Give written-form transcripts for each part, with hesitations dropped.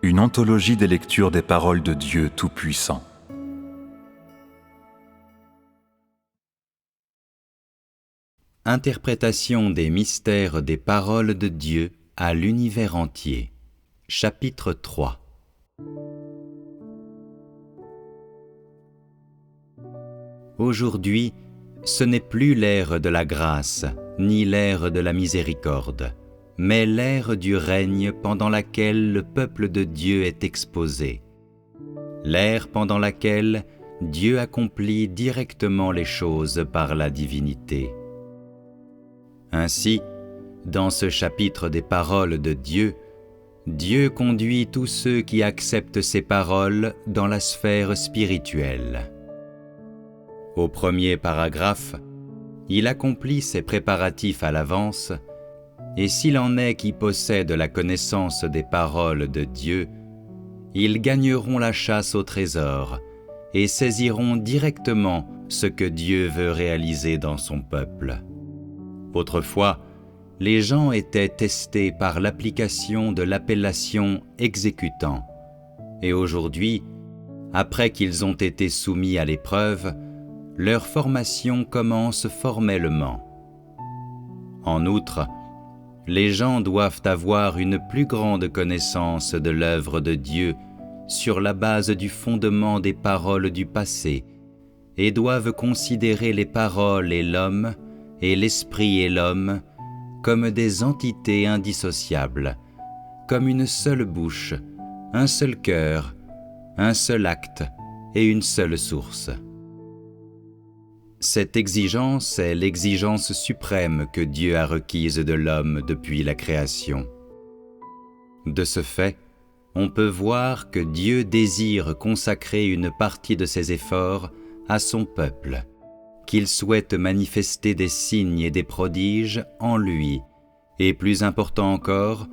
une anthologie des lectures des paroles de Dieu Tout-Puissant. Interprétation des mystères des paroles de Dieu à l'univers entier. Chapitre 3. Aujourd'hui, ce n'est plus l'ère de la grâce, ni l'ère de la miséricorde, mais l'ère du règne pendant laquelle le peuple de Dieu est exposé. L'ère pendant laquelle Dieu accomplit directement les choses par la divinité. Ainsi, dans ce chapitre des paroles de Dieu, Dieu conduit tous ceux qui acceptent ses paroles dans la sphère spirituelle. Au premier paragraphe, il accomplit ses préparatifs à l'avance, et s'il en est qui possèdent la connaissance des paroles de Dieu, ils gagneront la chasse au trésor et saisiront directement ce que Dieu veut réaliser dans son peuple. Autrefois, les gens étaient testés par l'application de l'appellation « exécutant », et aujourd'hui, après qu'ils ont été soumis à l'épreuve, leur formation commence formellement. En outre, les gens doivent avoir une plus grande connaissance de l'œuvre de Dieu sur la base du fondement des paroles du passé et doivent considérer les paroles et l'homme, et l'esprit et l'homme comme des entités indissociables, comme une seule bouche, un seul cœur, un seul acte et une seule source. Cette exigence est l'exigence suprême que Dieu a requise de l'homme depuis la création. De ce fait, on peut voir que Dieu désire consacrer une partie de ses efforts à son peuple, qu'il souhaite manifester des signes et des prodiges en lui, et plus important encore,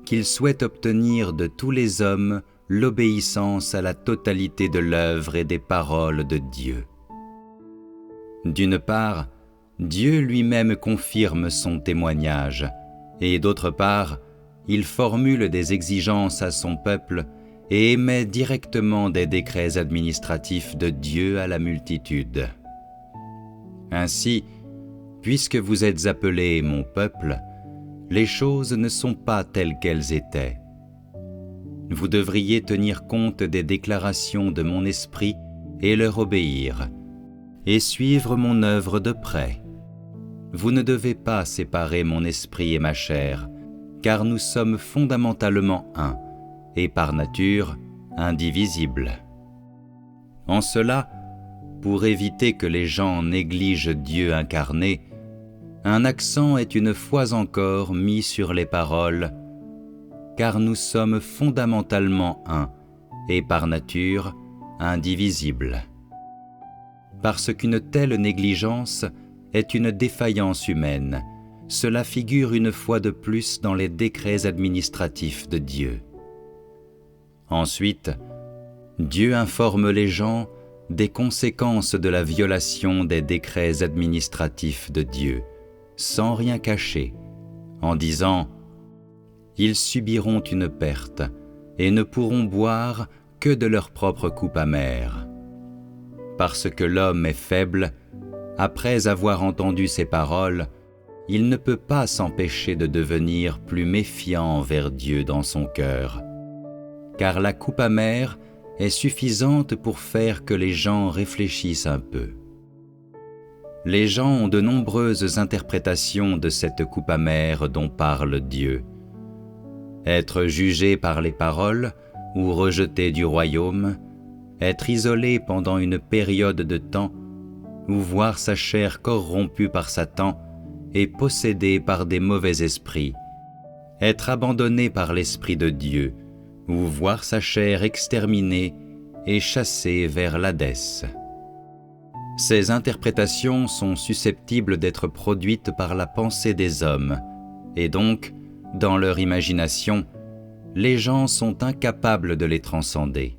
qu'il souhaite obtenir de tous les hommes l'obéissance à la totalité de l'œuvre et des paroles de Dieu. D'une part, Dieu lui-même confirme son témoignage, et d'autre part, il formule des exigences à son peuple et émet directement des décrets administratifs de Dieu à la multitude. Ainsi, puisque vous êtes appelés mon peuple, les choses ne sont pas telles qu'elles étaient. Vous devriez tenir compte des déclarations de mon esprit et leur obéir, et suivre mon œuvre de près. Vous ne devez pas séparer mon esprit et ma chair, car nous sommes fondamentalement un, et par nature indivisibles. En cela, pour éviter que les gens négligent Dieu incarné, un accent est une fois encore mis sur les paroles « car nous sommes fondamentalement un, et par nature indivisibles ». Parce qu'une telle négligence est une défaillance humaine, cela figure une fois de plus dans les décrets administratifs de Dieu. Ensuite, Dieu informe les gens des conséquences de la violation des décrets administratifs de Dieu, sans rien cacher, en disant « Ils subiront une perte et ne pourront boire que de leur propre coupe amère. » Parce que l'homme est faible, après avoir entendu ces paroles, il ne peut pas s'empêcher de devenir plus méfiant envers Dieu dans son cœur, car la coupe amère est suffisante pour faire que les gens réfléchissent un peu. Les gens ont de nombreuses interprétations de cette coupe amère dont parle Dieu. Être jugé par les paroles ou rejeté du royaume, être isolé pendant une période de temps, ou voir sa chair corrompue par Satan et possédé par des mauvais esprits, être abandonné par l'Esprit de Dieu, ou voir sa chair exterminée et chassée vers l'Hadès. Ces interprétations sont susceptibles d'être produites par la pensée des hommes, et donc, dans leur imagination, les gens sont incapables de les transcender.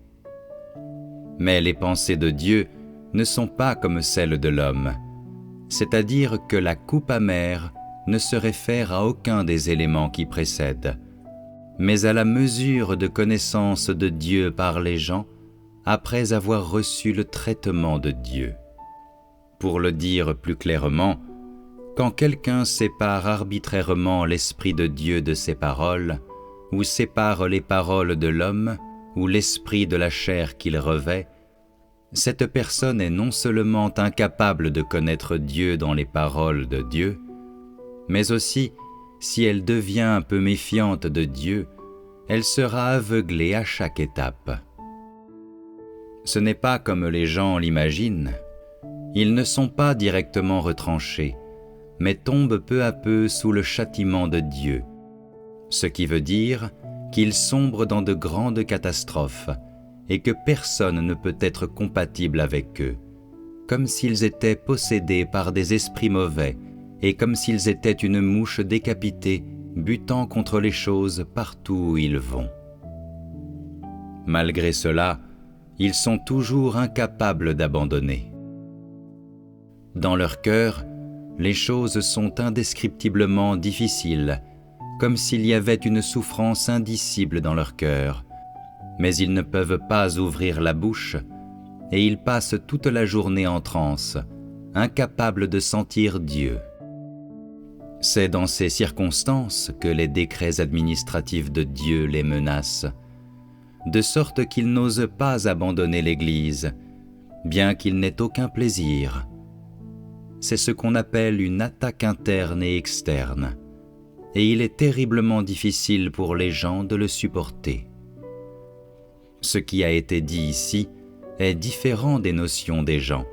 Mais les pensées de Dieu ne sont pas comme celles de l'homme, c'est-à-dire que la coupe amère ne se réfère à aucun des éléments qui précèdent, mais à la mesure de connaissance de Dieu par les gens, après avoir reçu le traitement de Dieu. Pour le dire plus clairement, quand quelqu'un sépare arbitrairement l'Esprit de Dieu de ses paroles, ou sépare les paroles de l'homme, ou l'esprit de la chair qu'il revêt, cette personne est non seulement incapable de connaître Dieu dans les paroles de Dieu, mais aussi, si elle devient un peu méfiante de Dieu, elle sera aveuglée à chaque étape. Ce n'est pas comme les gens l'imaginent. Ils ne sont pas directement retranchés, mais tombent peu à peu sous le châtiment de Dieu, ce qui veut dire qu'ils sombrent dans de grandes catastrophes et que personne ne peut être compatible avec eux, comme s'ils étaient possédés par des esprits mauvais et comme s'ils étaient une mouche décapitée butant contre les choses partout où ils vont. Malgré cela, ils sont toujours incapables d'abandonner. Dans leur cœur, les choses sont indescriptiblement difficiles, comme s'il y avait une souffrance indicible dans leur cœur, mais ils ne peuvent pas ouvrir la bouche et ils passent toute la journée en transe, incapables de sentir Dieu. C'est dans ces circonstances que les décrets administratifs de Dieu les menacent, de sorte qu'ils n'osent pas abandonner l'Église, bien qu'ils n'aient aucun plaisir. C'est ce qu'on appelle une attaque interne et externe, et il est terriblement difficile pour les gens de le supporter. Ce qui a été dit ici est différent des notions des gens,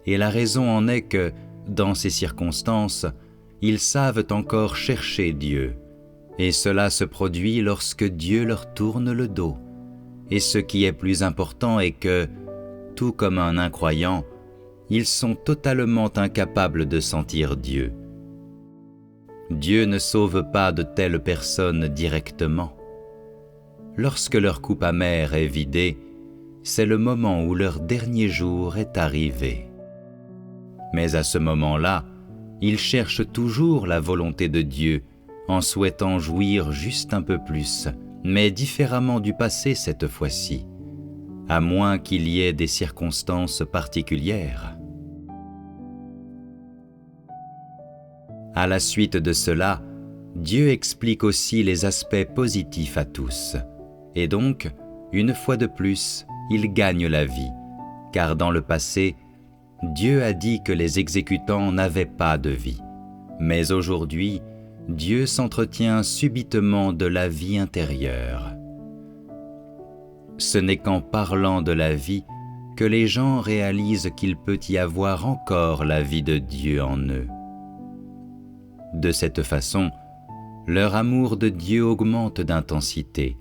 et la raison en est que, dans ces circonstances, ils savent encore chercher Dieu, et cela se produit lorsque Dieu leur tourne le dos. Et ce qui est plus important est que, tout comme un incroyant, ils sont totalement incapables de sentir Dieu. Dieu ne sauve pas de telles personnes directement. Lorsque leur coupe amère est vidée, c'est le moment où leur dernier jour est arrivé. Mais à ce moment-là, ils cherchent toujours la volonté de Dieu en souhaitant jouir juste un peu plus, mais différemment du passé cette fois-ci, à moins qu'il y ait des circonstances particulières. À la suite de cela, Dieu explique aussi les aspects positifs à tous, et donc, une fois de plus, ils gagnent la vie, car dans le passé, Dieu a dit que les exécutants n'avaient pas de vie. Mais aujourd'hui, Dieu s'entretient subitement de la vie intérieure. Ce n'est qu'en parlant de la vie que les gens réalisent qu'il peut y avoir encore la vie de Dieu en eux. De cette façon, leur amour de Dieu augmente d'intensité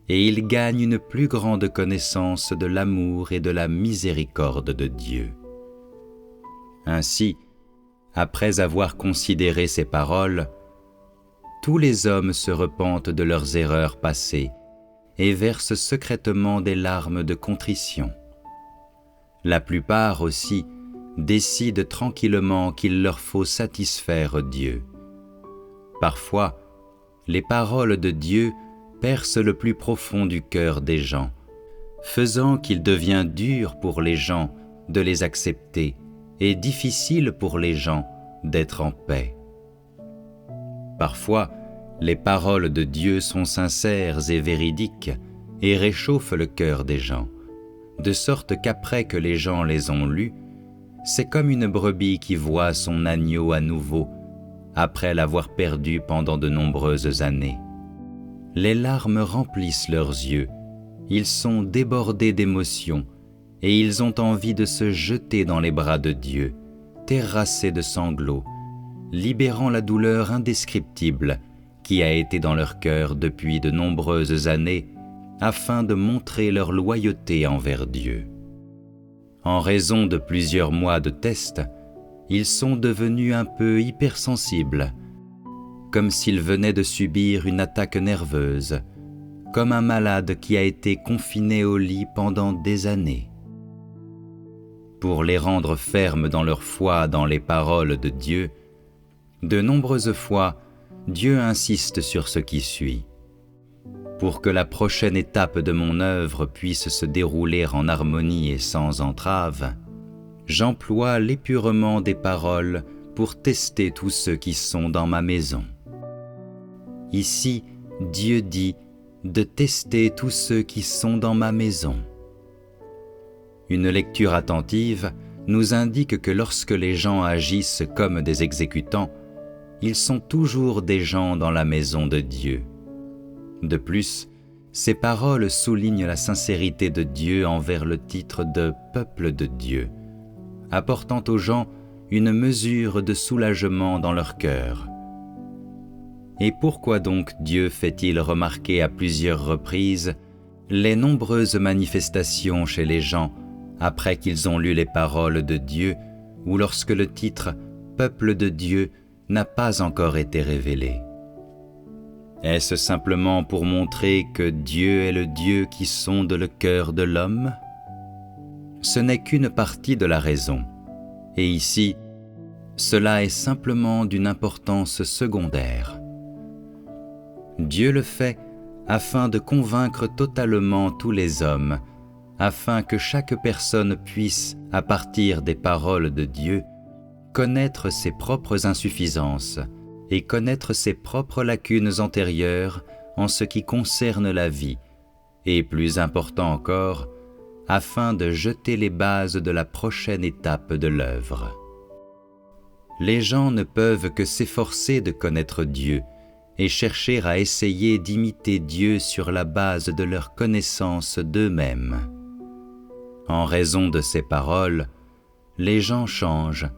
et ils gagnent une plus grande connaissance de l'amour et de la miséricorde de Dieu. Ainsi, après avoir considéré ces paroles, tous les hommes se repentent de leurs erreurs passées et versent secrètement des larmes de contrition. La plupart aussi décident tranquillement qu'il leur faut satisfaire Dieu. Parfois, les paroles de Dieu percent le plus profond du cœur des gens, faisant qu'il devient dur pour les gens de les accepter et difficile pour les gens d'être en paix. Parfois, les paroles de Dieu sont sincères et véridiques et réchauffent le cœur des gens, de sorte qu'après que les gens les ont lues, c'est comme une brebis qui voit son agneau à nouveau, après l'avoir perdu pendant de nombreuses années. Les larmes remplissent leurs yeux, ils sont débordés d'émotion et ils ont envie de se jeter dans les bras de Dieu, terrassés de sanglots, libérant la douleur indescriptible qui a été dans leur cœur depuis de nombreuses années afin de montrer leur loyauté envers Dieu. En raison de plusieurs mois de tests, ils sont devenus un peu hypersensibles, comme s'ils venaient de subir une attaque nerveuse, comme un malade qui a été confiné au lit pendant des années. Pour les rendre fermes dans leur foi dans les paroles de Dieu, de nombreuses fois, Dieu insiste sur ce qui suit. pour que la prochaine étape de mon œuvre puisse se dérouler en harmonie et sans entrave, j'emploie l'épurement des paroles pour tester tous ceux qui sont dans ma maison. Ici, Dieu dit de tester tous ceux qui sont dans ma maison. Une lecture attentive nous indique que lorsque les gens agissent comme des exécutants, ils sont toujours des gens dans la maison de Dieu. De plus, ces paroles soulignent la sincérité de Dieu envers le titre de « peuple de Dieu », apportant aux gens une mesure de soulagement dans leur cœur. Et pourquoi donc Dieu fait-il remarquer à plusieurs reprises les nombreuses manifestations chez les gens après qu'ils ont lu les paroles de Dieu ou lorsque le titre « peuple de Dieu » n'a pas encore été révélé? Est-ce simplement pour montrer que Dieu est le Dieu qui sonde le cœur de l'homme? Ce n'est qu'une partie de la raison, et ici, cela est simplement d'une importance secondaire. Dieu le fait afin de convaincre totalement tous les hommes, afin que chaque personne puisse, à partir des paroles de Dieu, connaître ses propres insuffisances et connaître ses propres lacunes antérieures en ce qui concerne la vie, et plus important encore, afin de jeter les bases de la prochaine étape de l'œuvre. Les gens ne peuvent que s'efforcer de connaître Dieu et chercher à essayer d'imiter Dieu sur la base de leur connaissance d'eux-mêmes. En raison de ces paroles, les gens changent,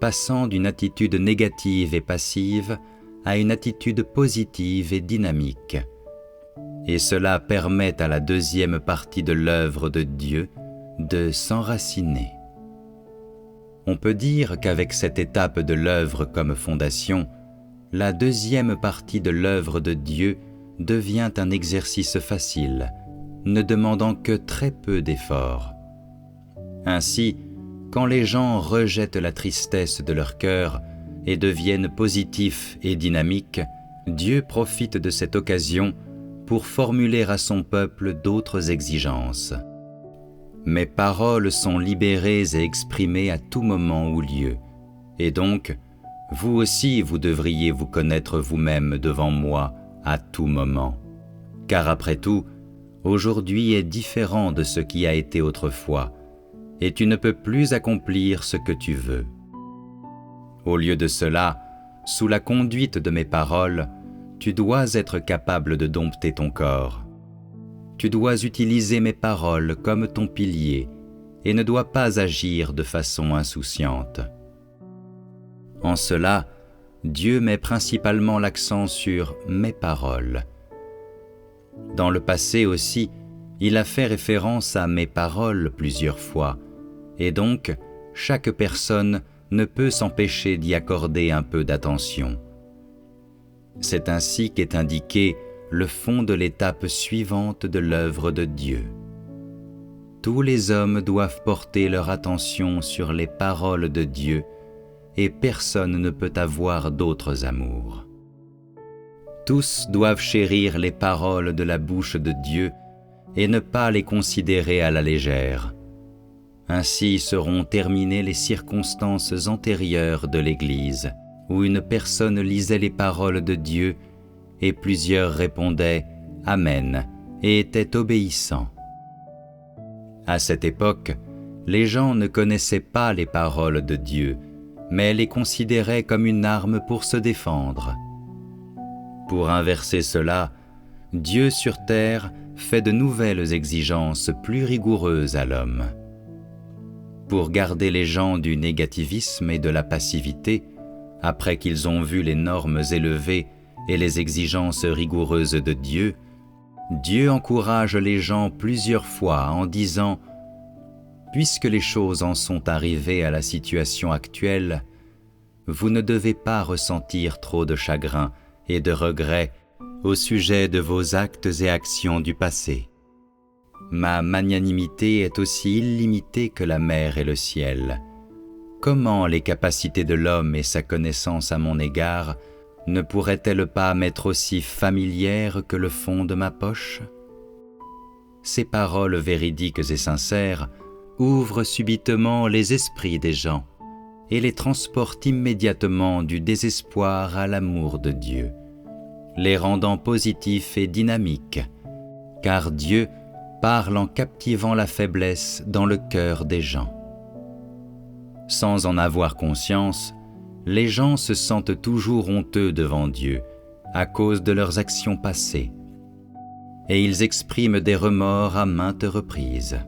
passant d'une attitude négative et passive à une attitude positive et dynamique. Et cela permet à la deuxième partie de l'œuvre de Dieu de s'enraciner. On peut dire qu'avec cette étape de l'œuvre comme fondation, la deuxième partie de l'œuvre de Dieu devient un exercice facile, ne demandant que très peu d'efforts. Ainsi, quand les gens rejettent la tristesse de leur cœur et deviennent positifs et dynamiques, Dieu profite de cette occasion pour formuler à son peuple d'autres exigences. Mes paroles sont libérées et exprimées à tout moment ou lieu, et donc, vous aussi vous devriez vous connaître vous-même devant moi à tout moment. Car après tout, aujourd'hui est différent de ce qui a été autrefois, et tu ne peux plus accomplir ce que tu veux. Au lieu de cela, sous la conduite de mes paroles, tu dois être capable de dompter ton corps. Tu dois utiliser mes paroles comme ton pilier et ne dois pas agir de façon insouciante. En cela, Dieu met principalement l'accent sur mes paroles. Dans le passé aussi, il a fait référence à mes paroles plusieurs fois, et donc chaque personne ne peut s'empêcher d'y accorder un peu d'attention. C'est ainsi qu'est indiqué le fond de l'étape suivante de l'œuvre de Dieu. Tous les hommes doivent porter leur attention sur les paroles de Dieu et personne ne peut avoir d'autres amours. Tous doivent chérir les paroles de la bouche de Dieu et ne pas les considérer à la légère. Ainsi seront terminées les circonstances antérieures de l'Église, où une personne lisait les paroles de Dieu et plusieurs répondaient « Amen » et étaient obéissants. À cette époque, les gens ne connaissaient pas les paroles de Dieu, mais les considéraient comme une arme pour se défendre. Pour inverser cela, Dieu sur terre fait de nouvelles exigences plus rigoureuses à l'homme. Pour garder les gens du négativisme et de la passivité, après qu'ils ont vu les normes élevées et les exigences rigoureuses de Dieu, Dieu encourage les gens plusieurs fois en disant « Puisque les choses en sont arrivées à la situation actuelle, vous ne devez pas ressentir trop de chagrin et de regret au sujet de vos actes et actions du passé. Ma magnanimité est aussi illimitée que la mer et le ciel. Comment les capacités de l'homme et sa connaissance à mon égard ne pourrait-elle pas m'être aussi familière que le fond de ma poche ? Ces paroles véridiques et sincères ouvrent subitement les esprits des gens et les transportent immédiatement du désespoir à l'amour de Dieu, les rendant positifs et dynamiques, car Dieu parle en captivant la faiblesse dans le cœur des gens. Sans en avoir conscience, les gens se sentent toujours honteux devant Dieu à cause de leurs actions passées, et ils expriment des remords à maintes reprises.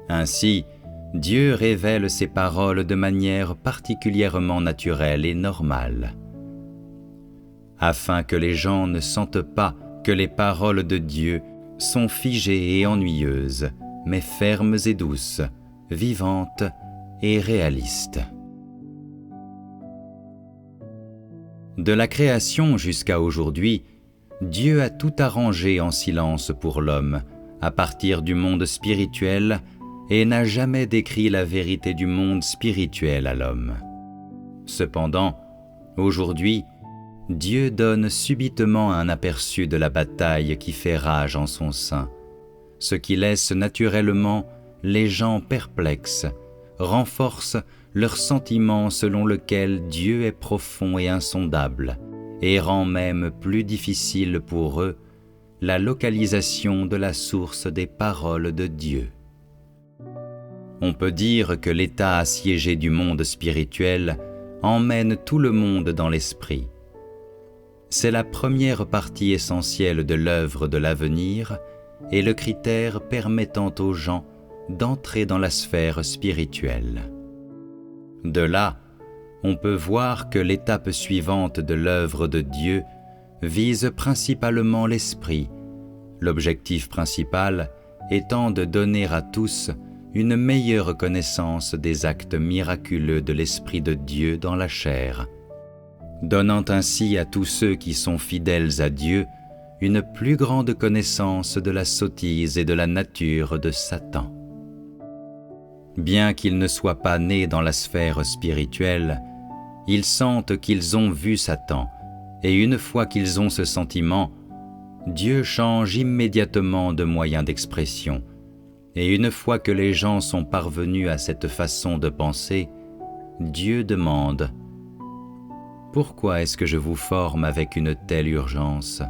Ainsi, Dieu révèle ses paroles de manière particulièrement naturelle et normale, afin que les gens ne sentent pas que les paroles de Dieu sont figées et ennuyeuses, mais fermes et douces, vivantes et réalistes. De la création jusqu'à aujourd'hui, Dieu a tout arrangé en silence pour l'homme, à partir du monde spirituel, et n'a jamais décrit la vérité du monde spirituel à l'homme. Cependant, aujourd'hui, Dieu donne subitement un aperçu de la bataille qui fait rage en son sein, ce qui laisse naturellement les gens perplexes, renforce leur sentiment selon lequel Dieu est profond et insondable, et rend même plus difficile pour eux la localisation de la source des paroles de Dieu. On peut dire que l'état assiégé du monde spirituel emmène tout le monde dans l'esprit. C'est la première partie essentielle de l'œuvre de l'avenir et le critère permettant aux gens d'entrer dans la sphère spirituelle. De là, on peut voir que l'étape suivante de l'œuvre de Dieu vise principalement l'esprit, l'objectif principal étant de donner à tous une meilleure connaissance des actes miraculeux de l'Esprit de Dieu dans la chair, donnant ainsi à tous ceux qui sont fidèles à Dieu une plus grande connaissance de la sottise et de la nature de Satan. Bien qu'ils ne soient pas nés dans la sphère spirituelle, ils sentent qu'ils ont vu Satan, et une fois qu'ils ont ce sentiment, Dieu change immédiatement de moyen d'expression, et une fois que les gens sont parvenus à cette façon de penser, Dieu demande « Pourquoi est-ce que je vous forme avec une telle urgence ?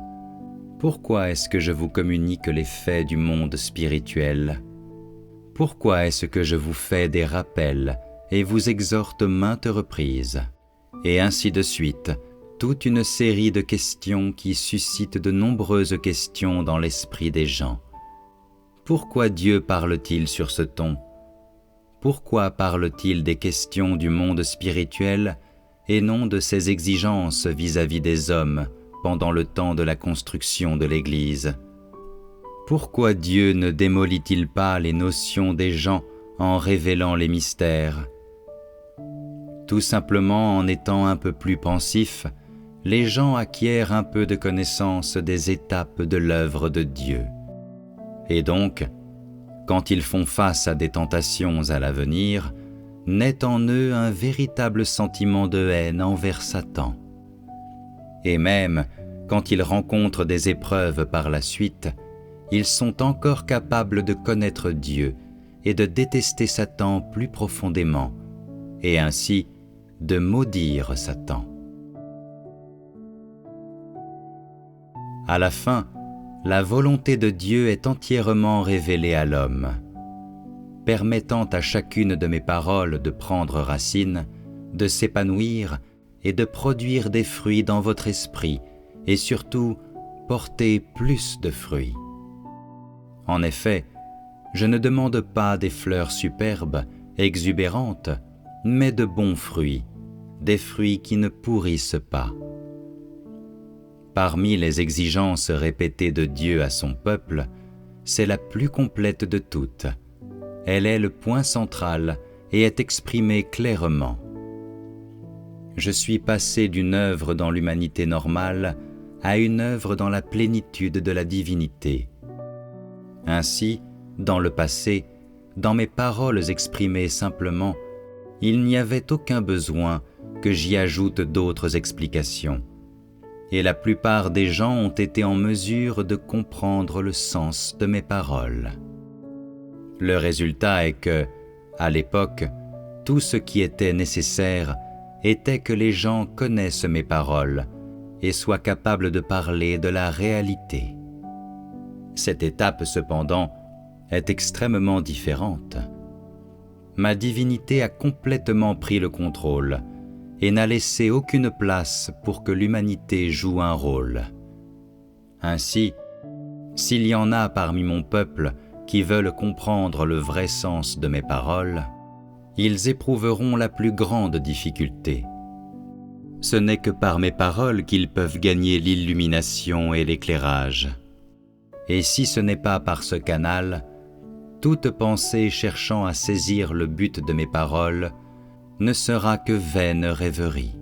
Pourquoi est-ce que je vous communique les faits du monde spirituel ? Pourquoi est-ce que je vous fais des rappels et vous exhorte maintes reprises ?» Et ainsi de suite, toute une série de questions qui suscitent de nombreuses questions dans l'esprit des gens. Pourquoi Dieu parle-t-il sur ce ton ? Pourquoi parle-t-il des questions du monde spirituel et non de ses exigences vis-à-vis des hommes pendant le temps de la construction de l'Église ? Pourquoi Dieu ne démolit-il pas les notions des gens en révélant les mystères ? Tout simplement en étant un peu plus pensifs, les gens acquièrent un peu de connaissance des étapes de l'œuvre de Dieu. Et donc, quand ils font face à des tentations à l'avenir, naît en eux un véritable sentiment de haine envers Satan. Et même, quand ils rencontrent des épreuves par la suite, ils sont encore capables de connaître Dieu et de détester Satan plus profondément, et ainsi de maudire Satan. À la fin, la volonté de Dieu est entièrement révélée à l'homme, permettant à chacune de mes paroles de prendre racine, de s'épanouir et de produire des fruits dans votre esprit, et surtout porter plus de fruits. En effet, je ne demande pas des fleurs superbes, exubérantes, mais de bons fruits, des fruits qui ne pourrissent pas. Parmi les exigences répétées de Dieu à son peuple, c'est la plus complète de toutes. Elle est le point central et est exprimée clairement. Je suis passé d'une œuvre dans l'humanité normale à une œuvre dans la plénitude de la divinité. Ainsi, dans le passé, dans mes paroles exprimées simplement, il n'y avait aucun besoin que j'y ajoute d'autres explications, et la plupart des gens ont été en mesure de comprendre le sens de mes paroles. Le résultat est que, à l'époque, tout ce qui était nécessaire était que les gens connaissent mes paroles et soient capables de parler de la réalité. Cette étape, cependant, est extrêmement différente. Ma divinité a complètement pris le contrôle et n'a laissé aucune place pour que l'humanité joue un rôle. Ainsi, s'il y en a parmi mon peuple qui veulent comprendre le vrai sens de mes paroles, ils éprouveront la plus grande difficulté. Ce n'est que par mes paroles qu'ils peuvent gagner l'illumination et l'éclairage. Et si ce n'est pas par ce canal, toute pensée cherchant à saisir le but de mes paroles ne sera que vaine rêverie.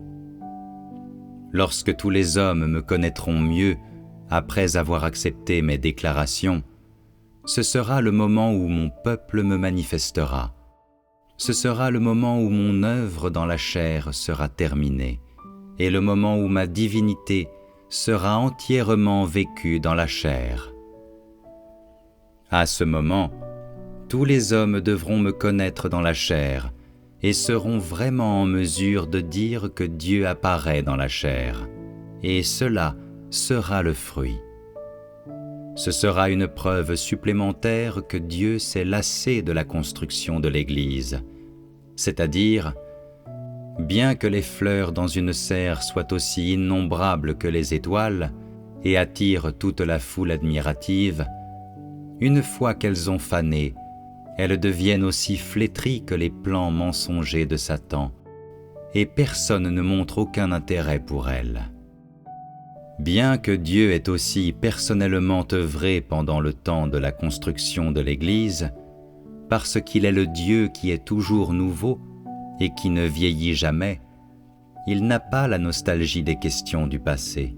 Lorsque tous les hommes me connaîtront mieux après avoir accepté mes déclarations, ce sera le moment où mon peuple me manifestera. Ce sera le moment où mon œuvre dans la chair sera terminée et le moment où ma divinité sera entièrement vécue dans la chair. À ce moment, tous les hommes devront me connaître dans la chair et seront vraiment en mesure de dire que Dieu apparaît dans la chair, et cela sera le fruit. Ce sera une preuve supplémentaire que Dieu s'est lassé de la construction de l'Église, c'est-à-dire, bien que les fleurs dans une serre soient aussi innombrables que les étoiles et attirent toute la foule admirative, une fois qu'elles ont fané, elles deviennent aussi flétries que les plans mensongers de Satan, et personne ne montre aucun intérêt pour elles. Bien que Dieu ait aussi personnellement œuvré pendant le temps de la construction de l'Église, parce qu'il est le Dieu qui est toujours nouveau et qui ne vieillit jamais, il n'a pas la nostalgie des questions du passé.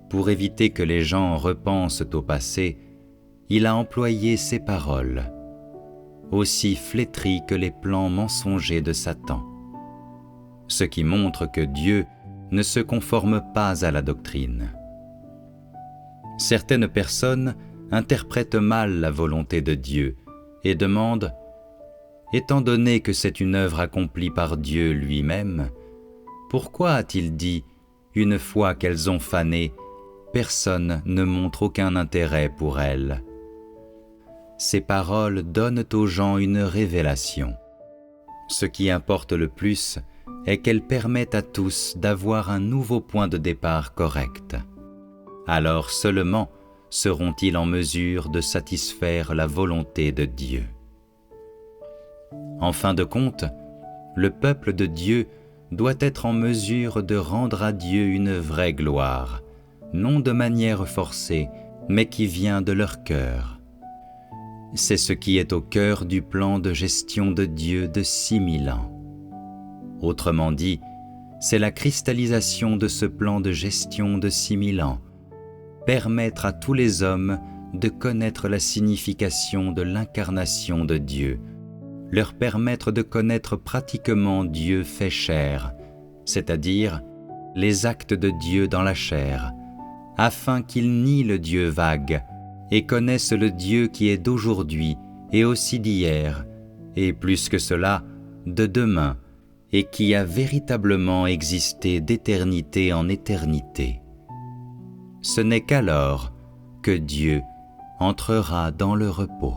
Pour éviter que les gens repensent au passé, il a employé ces paroles, aussi flétries que les plans mensongers de Satan, ce qui montre que Dieu ne se conforme pas à la doctrine. Certaines personnes interprètent mal la volonté de Dieu et demandent « Étant donné que c'est une œuvre accomplie par Dieu lui-même, pourquoi a-t-il dit, une fois qu'elles ont fané, personne ne montre aucun intérêt pour elles ?» Ces paroles donnent aux gens une révélation. Ce qui importe le plus est qu'elles permettent à tous d'avoir un nouveau point de départ correct. Alors seulement seront-ils en mesure de satisfaire la volonté de Dieu. En fin de compte, le peuple de Dieu doit être en mesure de rendre à Dieu une vraie gloire, non de manière forcée, mais qui vient de leur cœur. C'est ce qui est au cœur du plan de gestion de Dieu de 6000 ans. Autrement dit, c'est la cristallisation de ce plan de gestion de 6000 ans, permettre à tous les hommes de connaître la signification de l'incarnation de Dieu, leur permettre de connaître pratiquement Dieu fait chair, c'est-à-dire les actes de Dieu dans la chair, afin qu'ils nient le Dieu vague et connaissent le Dieu qui est d'aujourd'hui et aussi d'hier, et plus que cela, de demain, et qui a véritablement existé d'éternité en éternité. Ce n'est qu'alors que Dieu entrera dans le repos.